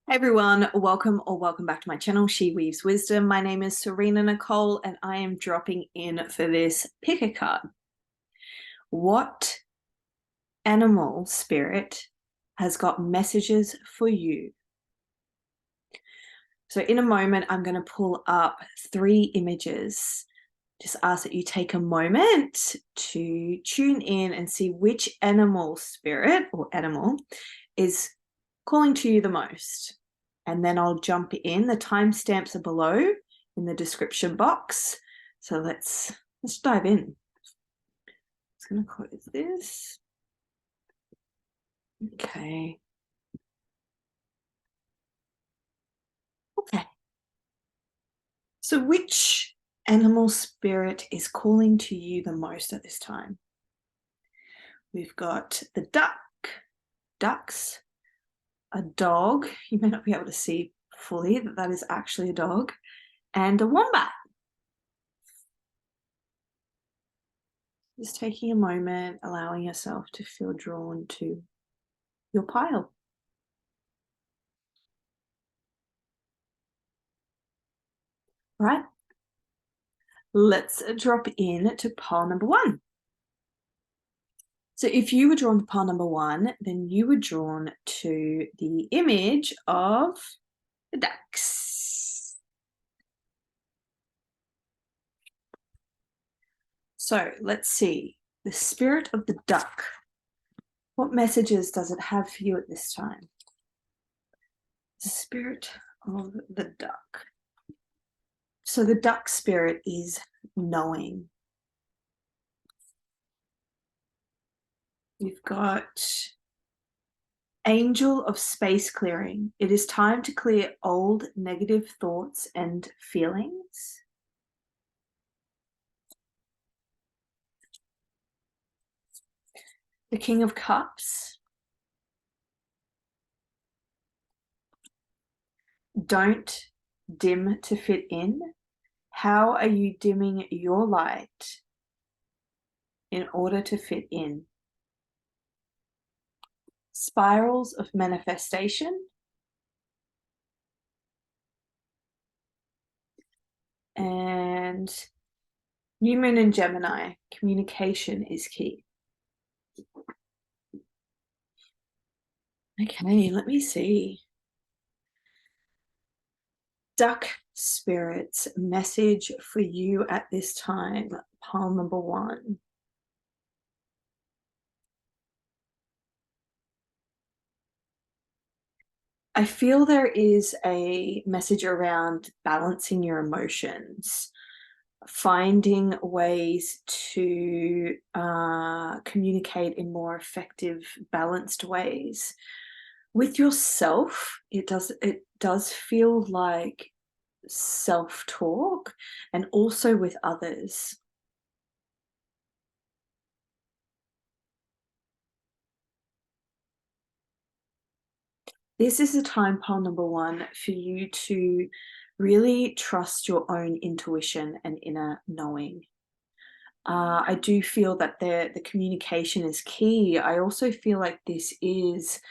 Hey everyone, welcome or welcome back to my channel, She Weaves Wisdom. My name is Serena Nicole and I am dropping in for this pick a card. What animal spirit has got messages for you? So in a moment, I'm going to pull up 3 images. Just ask that you take a moment to tune in and see which animal spirit or animal is calling to you the most. And then I'll jump in. The timestamps are below in the description box. So let's dive in. Just going to close this. Okay. Okay. So which animal spirit is calling to you the most at this time? We've got the ducks, a dog. You may not be able to see fully that that is actually a dog, and a wombat. Just taking a moment, allowing yourself to feel drawn to your pile. Right? Let's drop in to pile number 1. So if you were drawn to pile number 1, then you were drawn to the image of the ducks. So let's see. The spirit of the duck. What messages does it have for you at this time? The spirit of the duck. So the duck spirit is knowing. You've got Angel of Space Clearing. It is time to clear old negative thoughts and feelings. The King of Cups. Don't dim to fit in. How are you dimming your light in order to fit in? Spirals of Manifestation. And New Moon in Gemini. Communication is key. Okay, let me see. Duck spirits message for you at this time, pile number 1. I feel there is a message around balancing your emotions, finding ways to communicate in more effective, balanced ways. With yourself, it does feel like self-talk, and also with others. This is a time, pile number 1, for you to really trust your own intuition and inner knowing. I do feel that the communication is key. I also feel like this is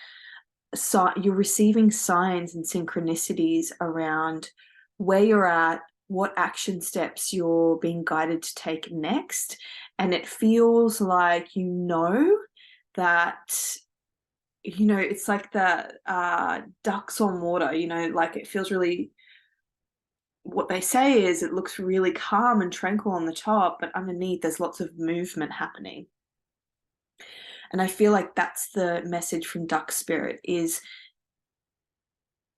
you're receiving signs and synchronicities around where you're at, what action steps you're being guided to take next. And it feels like that, it's like the ducks on water, like it feels really, what they say is it looks really calm and tranquil on the top, but underneath there's lots of movement happening. And I feel like that's the message from Duck Spirit, is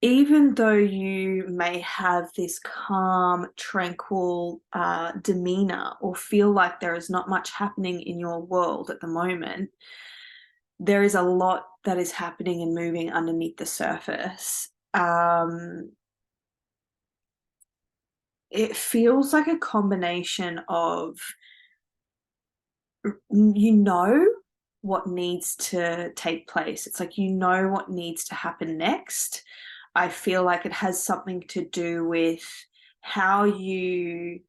even though you may have this calm, tranquil demeanor, or feel like there is not much happening in your world at the moment, there is a lot that is happening and moving underneath the surface. It feels like a combination of, what needs to take place. It's like what needs to happen next. I feel like it has something to do with how you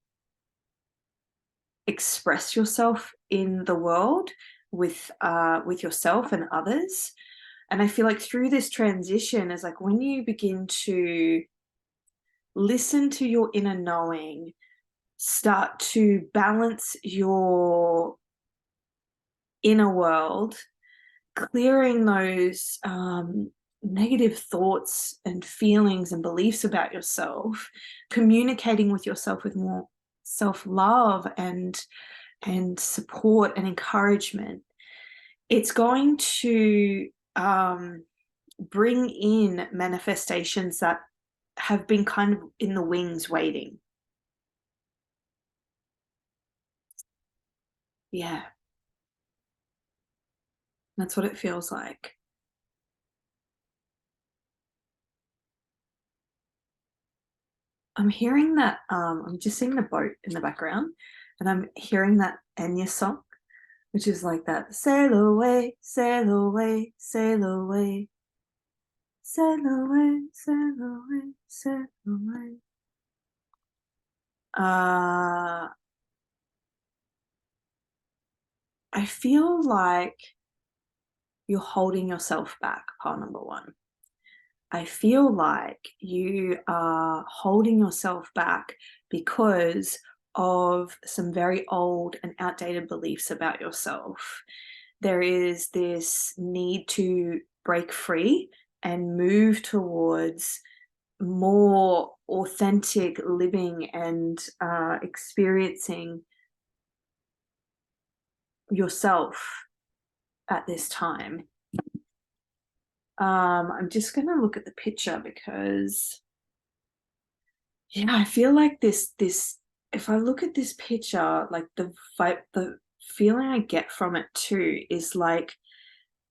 express yourself in the world with yourself and others. And I feel like through this transition is like when you begin to listen to your inner knowing, start to balance your inner world, clearing those negative thoughts and feelings and beliefs about yourself, communicating with yourself with more self-love and support and encouragement, it's going to bring in manifestations that have been kind of in the wings waiting. Yeah, that's what it feels like. I'm hearing that, I'm just seeing the boat in the background, and I'm hearing that Enya song, which is like that, sail away, sail away, sail away, sail away, sail away, sail away. I feel like you're holding yourself back, part number one. I feel like you are holding yourself back because of some very old and outdated beliefs about yourself. There is this need to break free and move towards more authentic living and experiencing yourself at this time. I'm just going to look at the picture because, yeah, I feel like this, if I look at this picture, like the feeling I get from it too is like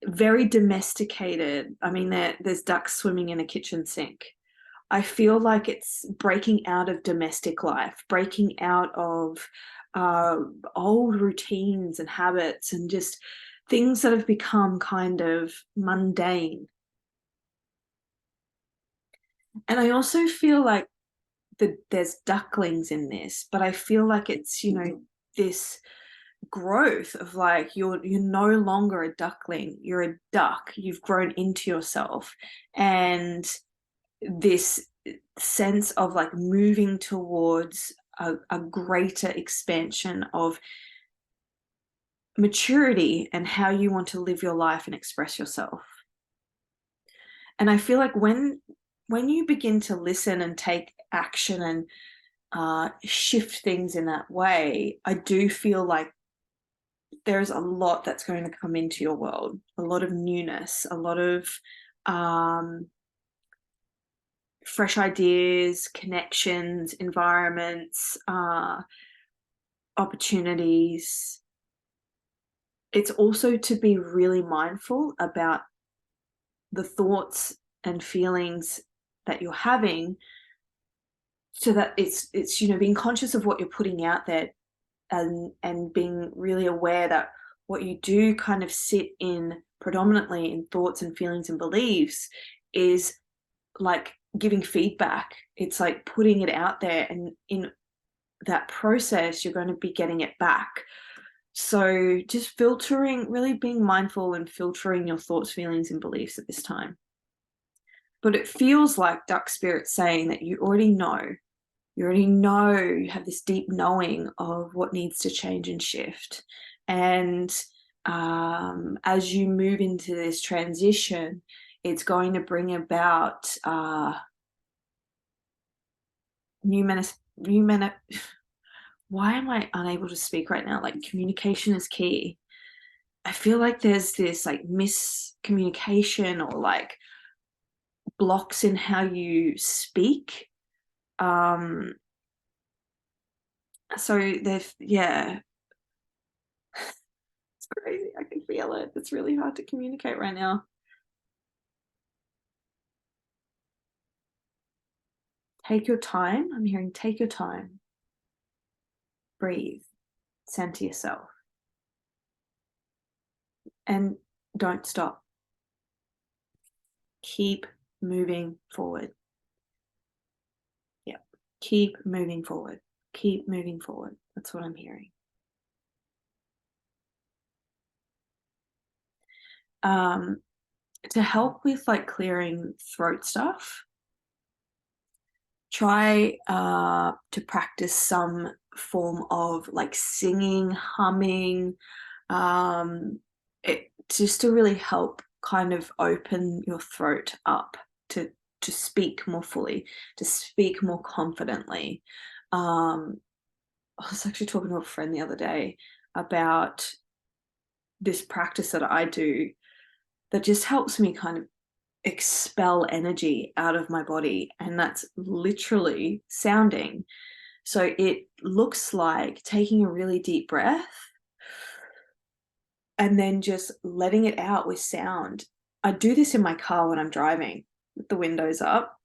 very domesticated. I mean, there's ducks swimming in a kitchen sink. I feel like it's breaking out of domestic life, breaking out of uh, old routines and habits and just things that have become kind of mundane. And I also feel like there's ducklings in this, but I feel like it's, this growth of like you're no longer a duckling, you're a duck, you've grown into yourself, and this sense of like moving towards a greater expansion of maturity and how you want to live your life and express yourself. And I feel like when you begin to listen and take action and shift things in that way, I do feel like there's a lot that's going to come into your world, a lot of newness, a lot of fresh ideas, connections, environments, opportunities. It's also to be really mindful about the thoughts and feelings that you're having, so that it's being conscious of what you're putting out there, and being really aware that what you do kind of sit in predominantly in thoughts and feelings and beliefs is like giving feedback. It's like putting it out there, and in that process you're going to be getting it back. So just filtering, really being mindful and filtering your thoughts, feelings and beliefs at this time. But it feels like duck spirit saying that you already know, you have this deep knowing of what needs to change and shift. And as you move into this transition, it's going to bring about why am I unable to speak right now? Like, communication is key. I feel like there's this like miscommunication or like blocks in how you speak. So yeah, it's crazy. I can feel it. It's really hard to communicate right now. Take your time. I'm hearing take your time. Breathe. Center yourself. And don't stop. Keep moving forward. Yeah. Keep moving forward. Keep moving forward. That's what I'm hearing. To help with like clearing throat stuff, try to practice some form of like singing, humming, it just to really help kind of open your throat up to to speak more fully, to speak more confidently. I was actually talking to a friend the other day about this practice that I do that just helps me kind of expel energy out of my body, and that's literally sounding. So it looks like taking a really deep breath and then just letting it out with sound. I do this in my car when I'm driving with the windows up,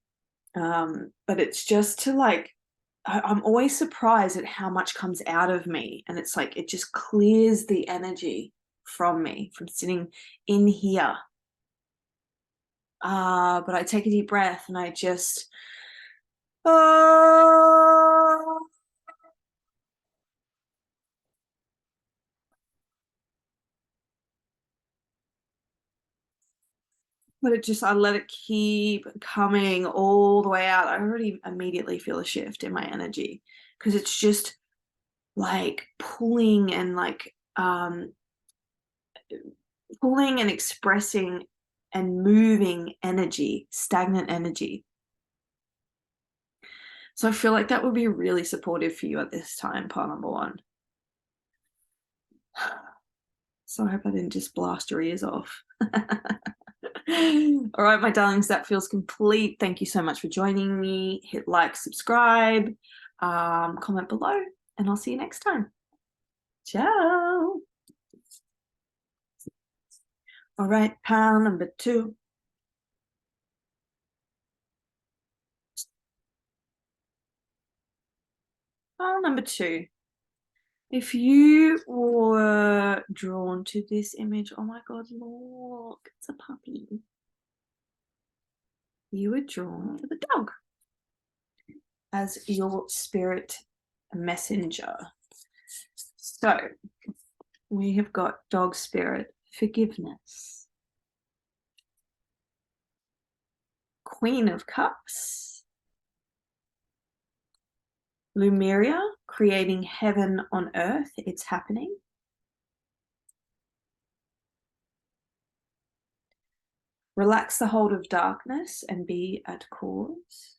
but it's just to like, I'm always surprised at how much comes out of me, and it's like it just clears the energy from me from sitting in here. But I take a deep breath and I just, oh, but it just, I let it keep coming all the way out. I already immediately feel a shift in my energy because it's just like pulling and like pulling and expressing and moving energy, stagnant energy. So I feel like that would be really supportive for you at this time, part number one. So I hope I didn't just blast your ears off. All right, my darlings, that feels complete. Thank you so much for joining me. Hit like, subscribe, comment below, and I'll see you next time. Ciao. All right, pal number 2. Pal number 2. If you were drawn to this image, oh my God, look, it's a puppy. You were drawn to the dog as your spirit messenger. So we have got dog spirit, forgiveness, Queen of Cups, Lumeria, creating heaven on earth, it's happening. Relax the hold of darkness and be at cause.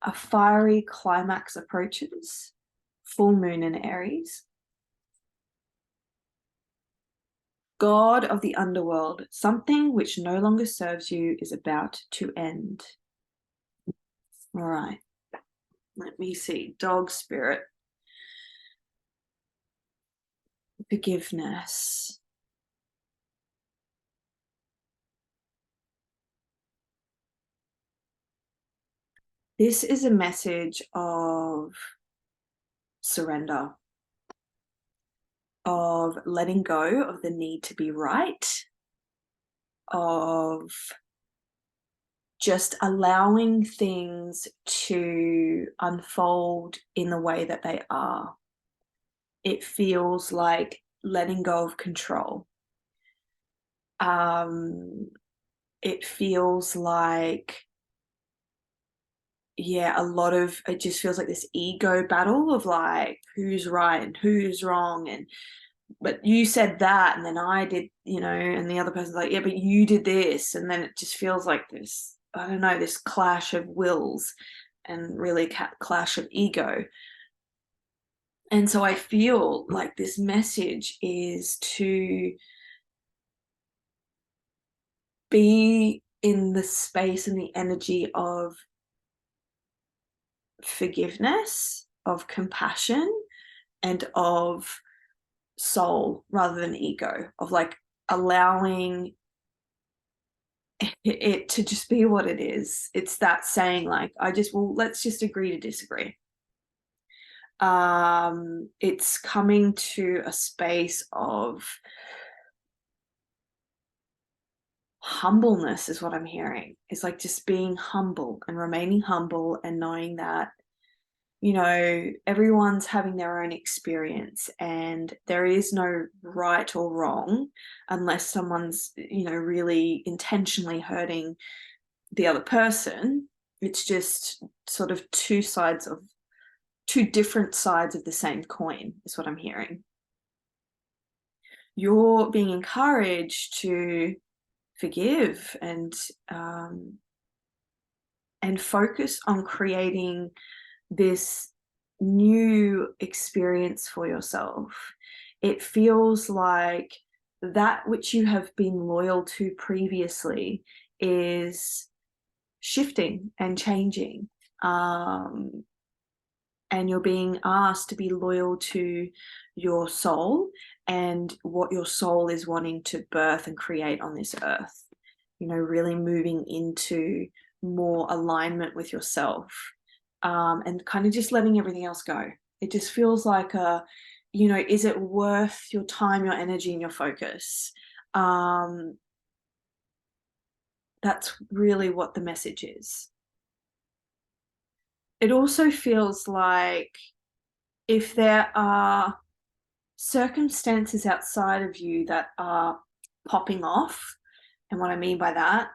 A fiery climax approaches, full moon in Aries. God of the underworld, something which no longer serves you is about to end. All right, let me see. Dog spirit, forgiveness. This is a message of surrender, of letting go of the need to be right, of just allowing things to unfold in the way that they are. It feels like letting go of control. It feels like, yeah, a lot of, it just feels like this ego battle of like, who's right and who's wrong, and but you said that and then I did, and the other person's like, yeah, but you did this, and then it just feels like this, I don't know, this clash of wills and really clash of ego. And so I feel like this message is to be in the space and the energy of forgiveness, of compassion, and of soul rather than ego, of like allowing it to just be what it is. It's that saying like, let's just agree to disagree. It's coming to a space of humbleness is what I'm hearing. It's like just being humble and remaining humble and knowing that, you know, everyone's having their own experience, and there is no right or wrong unless someone's, you know, really intentionally hurting the other person. It's just sort of two different sides of the same coin, is what I'm hearing. You're being encouraged to forgive and focus on creating this new experience for yourself. It feels like that which you have been loyal to previously is shifting and changing. And you're being asked to be loyal to your soul and what your soul is wanting to birth and create on this earth. You know, really moving into more alignment with yourself, and kind of just letting everything else go. It just feels like you know, is it worth your time, your energy, and your focus? That's really what the message is. It also feels like if there are circumstances outside of you that are popping off, and what I mean by that,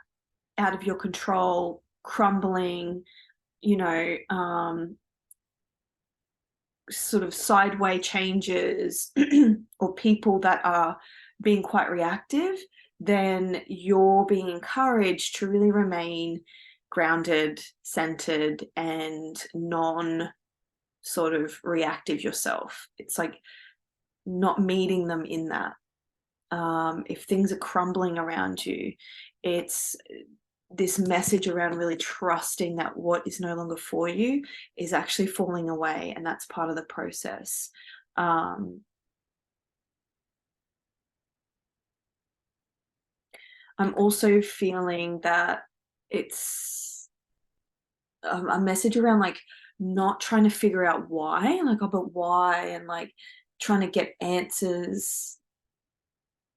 out of your control, crumbling, you know, sort of sideways changes or people that are being quite reactive, then you're being encouraged to really remain grounded, centered, and non sort of reactive yourself. It's like not meeting them in that. If things are crumbling around you, it's this message around really trusting that what is no longer for you is actually falling away, and that's part of the process. I'm also feeling that it's a message around like not trying to figure out why, like, oh, but why, and like trying to get answers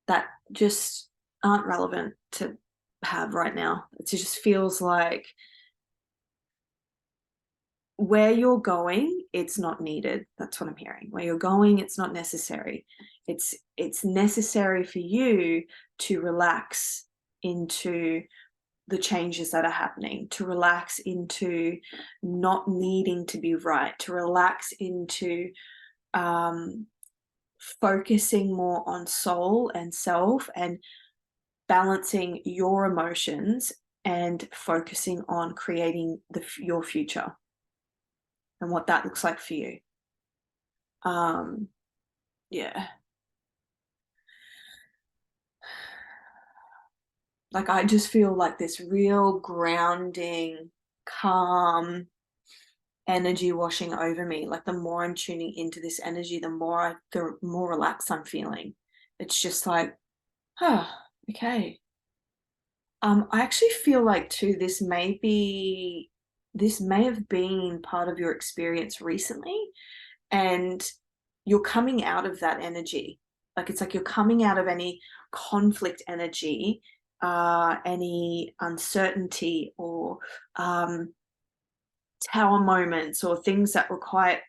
that just aren't relevant to have right now. It just feels like where you're going, it's not needed. That's what I'm hearing. Where you're going, it's not necessary. It's necessary for you to relax into the changes that are happening, to relax into not needing to be right, to relax into focusing more on soul and self and balancing your emotions and focusing on creating your future and what that looks like for you. Yeah. Like I just feel like this real grounding, calm energy washing over me. Like the more I'm tuning into this energy, the more relaxed I'm feeling. It's just like, oh, okay. I actually feel like too, this may have been part of your experience recently, and you're coming out of that energy. Like it's like you're coming out of any conflict energy, any uncertainty or tower moments or things that were quite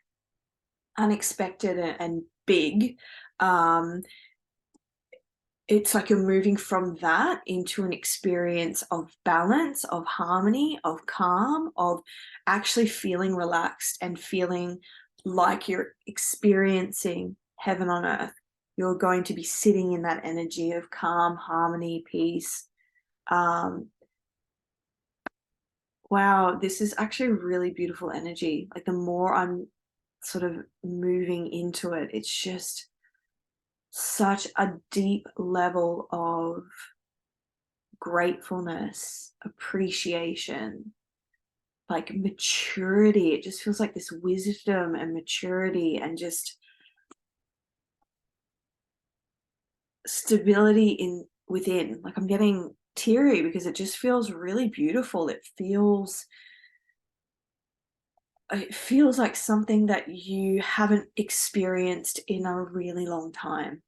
unexpected and big. Um, it's like you're moving from that into an experience of balance, of harmony, of calm, of actually feeling relaxed and feeling like you're experiencing heaven on earth. You're going to be sitting in that energy of calm, harmony, peace. Um, wow, this is actually really beautiful energy. Like the more I'm sort of moving into it, it's just such a deep level of gratefulness, appreciation, like maturity. It just feels like this wisdom and maturity and just stability in within. Like I'm getting teary because it just feels really beautiful. It feels like something that you haven't experienced in a really long time.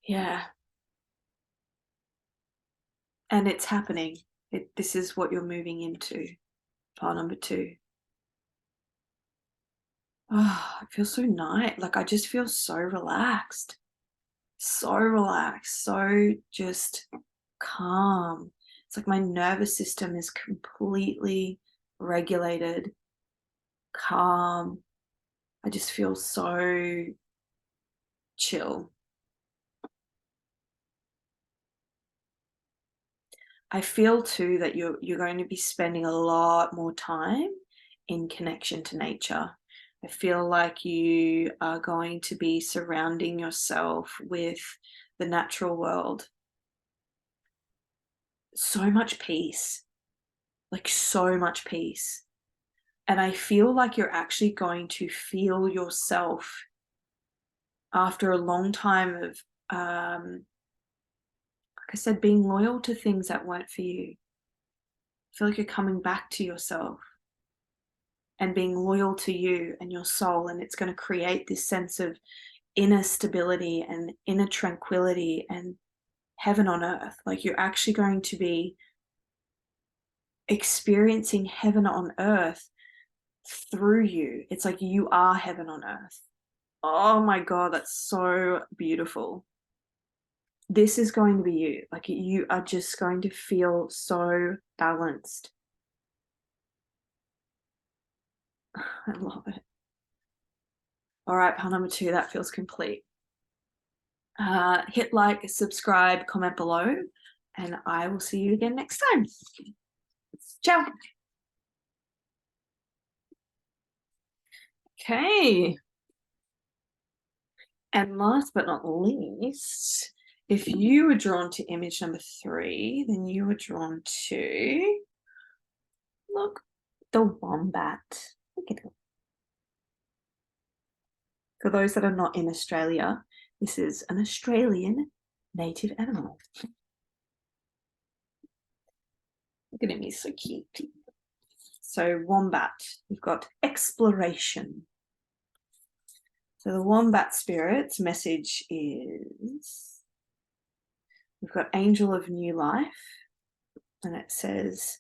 Yeah. And it's happening. This is what you're moving into. Pile number 2. Oh, it feels so nice. Like, I just feel so relaxed. So relaxed. So just calm. It's like my nervous system is completely regulated, calm. I just feel so chill. I feel too that you're going to be spending a lot more time in connection to nature. I feel like you are going to be surrounding yourself with the natural world. So much peace, like so much peace. And I feel like you're actually going to feel yourself after a long time of, like I said, being loyal to things that weren't for you. I feel like you're coming back to yourself and being loyal to you and your soul, and it's going to create this sense of inner stability and inner tranquility and heaven on earth. Like, you're actually going to be experiencing heaven on earth through you. It's like you are heaven on earth. Oh my God, that's so beautiful. This is going to be you. Like, you are just going to feel so balanced. I love it. All right, pile number 2, that feels complete. Hit like, subscribe, comment below, and I will see you again next time. Ciao. Okay. And last but not least, if you were drawn to image number 3, then you were drawn to, look, the wombat. Look at it. For those that are not in Australia, this is an Australian native animal. Look at him, he's so cute. So wombat, we've got exploration. So the wombat spirit's message is, we've got angel of new life, and it says,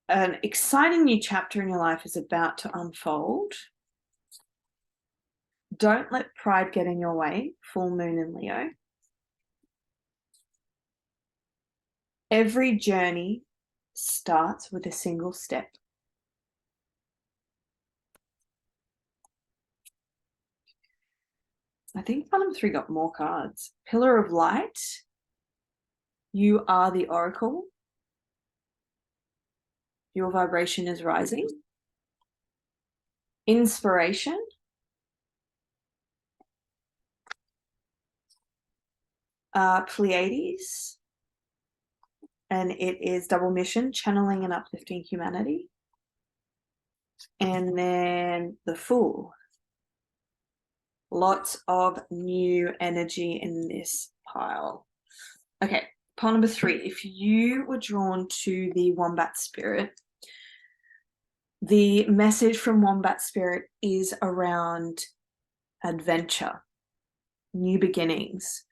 an exciting new chapter in your life is about to unfold. Don't let pride get in your way, full moon in Leo. Every journey starts with a single step. I think Phantom 3 got more cards. Pillar of light. You are the oracle. Your vibration is rising. Inspiration. Pleiades. And it is double mission, channeling and uplifting humanity. And then the Fool. Lots of new energy in this pile. Okay, pile number 3. If you were drawn to the wombat spirit, the message from wombat spirit is around adventure, new beginnings,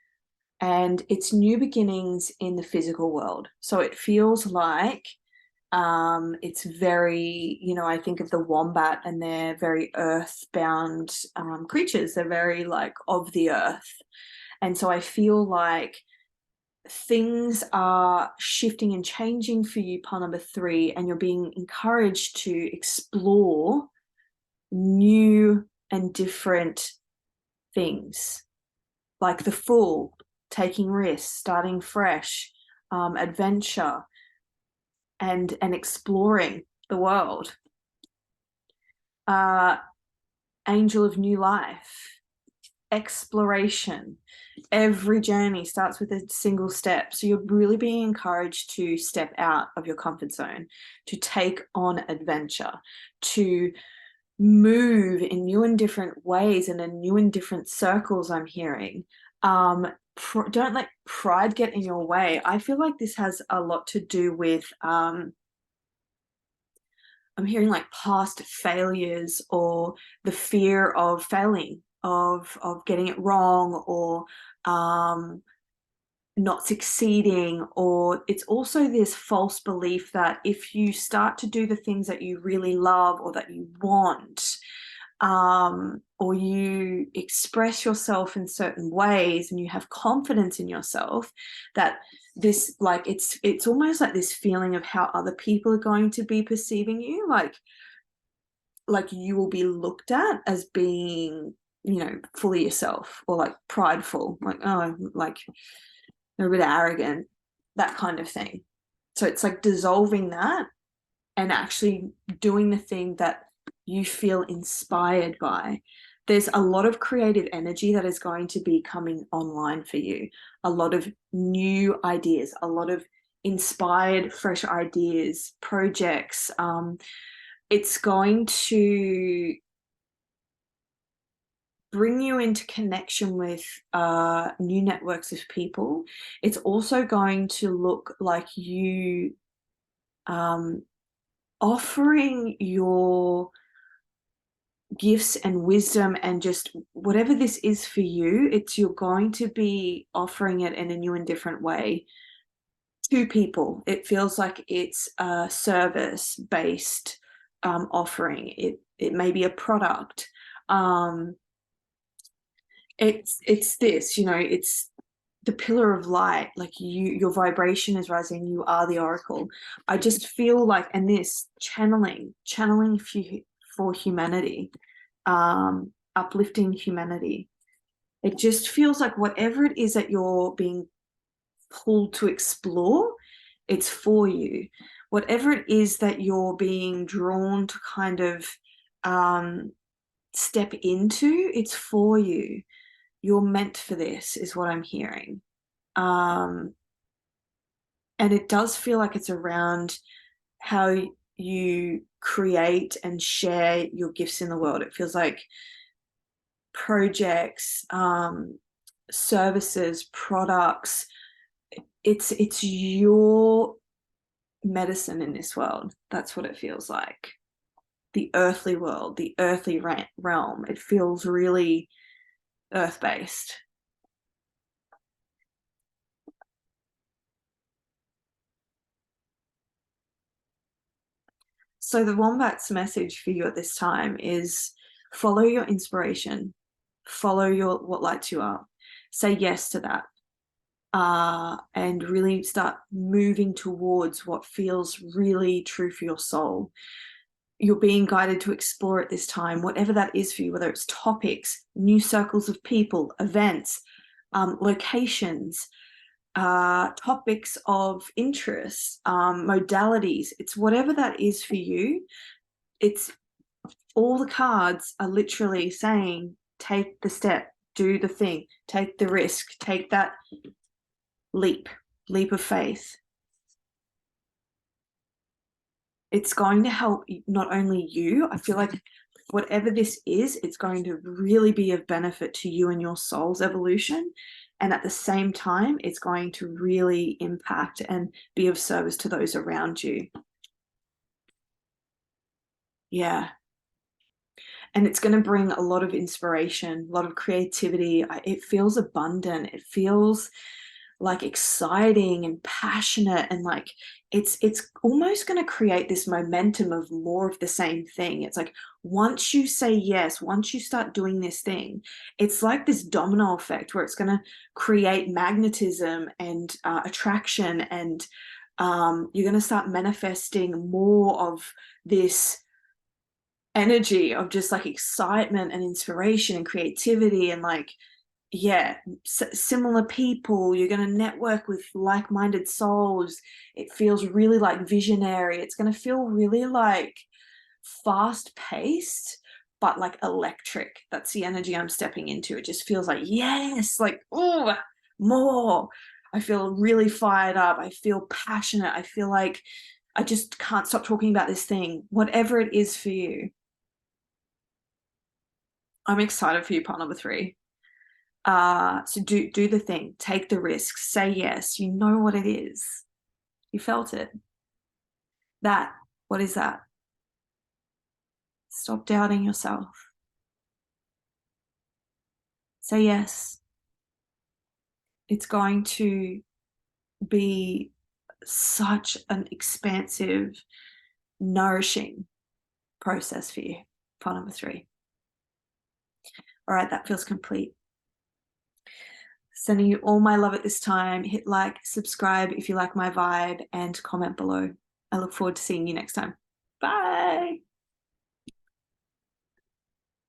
and it's new beginnings in the physical world. So it feels like it's very, I think of the wombat, and they're very earthbound creatures. They're very like of the earth. And so I feel like things are shifting and changing for you, pile number 3, and you're being encouraged to explore new and different things, like the Fool, taking risks, starting fresh, adventure, and exploring the world. Angel of new life, exploration. Every journey starts with a single step. So you're really being encouraged to step out of your comfort zone, to take on adventure, to move in new and different ways and in new and different circles, I'm hearing. Don't let pride get in your way. I feel like this has a lot to do with, I'm hearing like past failures, or the fear of failing, of getting it wrong, or not succeeding, or it's also this false belief that if you start to do the things that you really love or that you want, or you express yourself in certain ways and you have confidence in yourself, that this, like, it's almost like this feeling of how other people are going to be perceiving you, like you will be looked at as being, you know, fully yourself, or like prideful, like, oh, like they're a bit arrogant, that kind of thing. So it's like dissolving that and actually doing the thing that you feel inspired by. There's a lot of creative energy that is going to be coming online for you, a lot of new ideas, a lot of inspired, fresh ideas, projects. It's going to bring you into connection with new networks of people. It's also going to look like you offering your gifts and wisdom and just whatever this is for you. You're going to be offering it in a new and different way to people. It feels like it's a service-based offering. It may be a product. It's this, you know, it's the pillar of light, like your vibration is rising, you are the oracle. I just feel like, and this channeling for humanity, uplifting humanity. It just feels like whatever it is that you're being pulled to explore, it's for you. Whatever it is that you're being drawn to kind of step into, it's for you. You're meant for this, is what I'm hearing. And it does feel like it's around how you create and share your gifts in the world. It feels like projects, services, products. It's your medicine in this world. That's what it feels like. The earthly world, the earthly realm. It feels really earth-based. So the Wombat's message for you at this time is follow your inspiration, follow what lights you up, say yes to that, and really start moving towards what feels really true for your soul. You're being guided to explore at this time, whatever that is for you, whether it's topics, new circles of people, events, locations, topics of interest, modalities. It's whatever that is for you. It's all the cards are literally saying, take the step, do the thing, take the risk, take that leap of faith. It's going to help not only you, I feel like whatever this is, it's going to really be of benefit to you and your soul's evolution. And at the same time, it's going to really impact and be of service to those around you. Yeah. And it's going to bring a lot of inspiration, a lot of creativity. It feels abundant. It feels like exciting and passionate, and like it's almost going to create this momentum of more of the same thing. It's like once you say yes, once you start doing this thing, it's like this domino effect where it's going to create magnetism and attraction, and you're going to start manifesting more of this energy of just like excitement and inspiration and creativity, and like, yeah, similar people. You're going to network with like-minded souls. It feels really like visionary. It's going to feel really like fast-paced, but like electric. That's the energy I'm stepping into. It just feels like, yes, like, oh, more. I feel really fired up. I feel passionate. I feel like I just can't stop talking about this thing, whatever it is for you. I'm excited for you, part number 3. So do the thing, take the risk, say yes. You know what it is. You felt it. That, what is that? Stop doubting yourself. Say yes. It's going to be such an expansive, nourishing process for you. File number 3. All right, that feels complete. Sending you all my love at this time. Hit like, subscribe if you like my vibe, and comment below. I look forward to seeing you next time. Bye.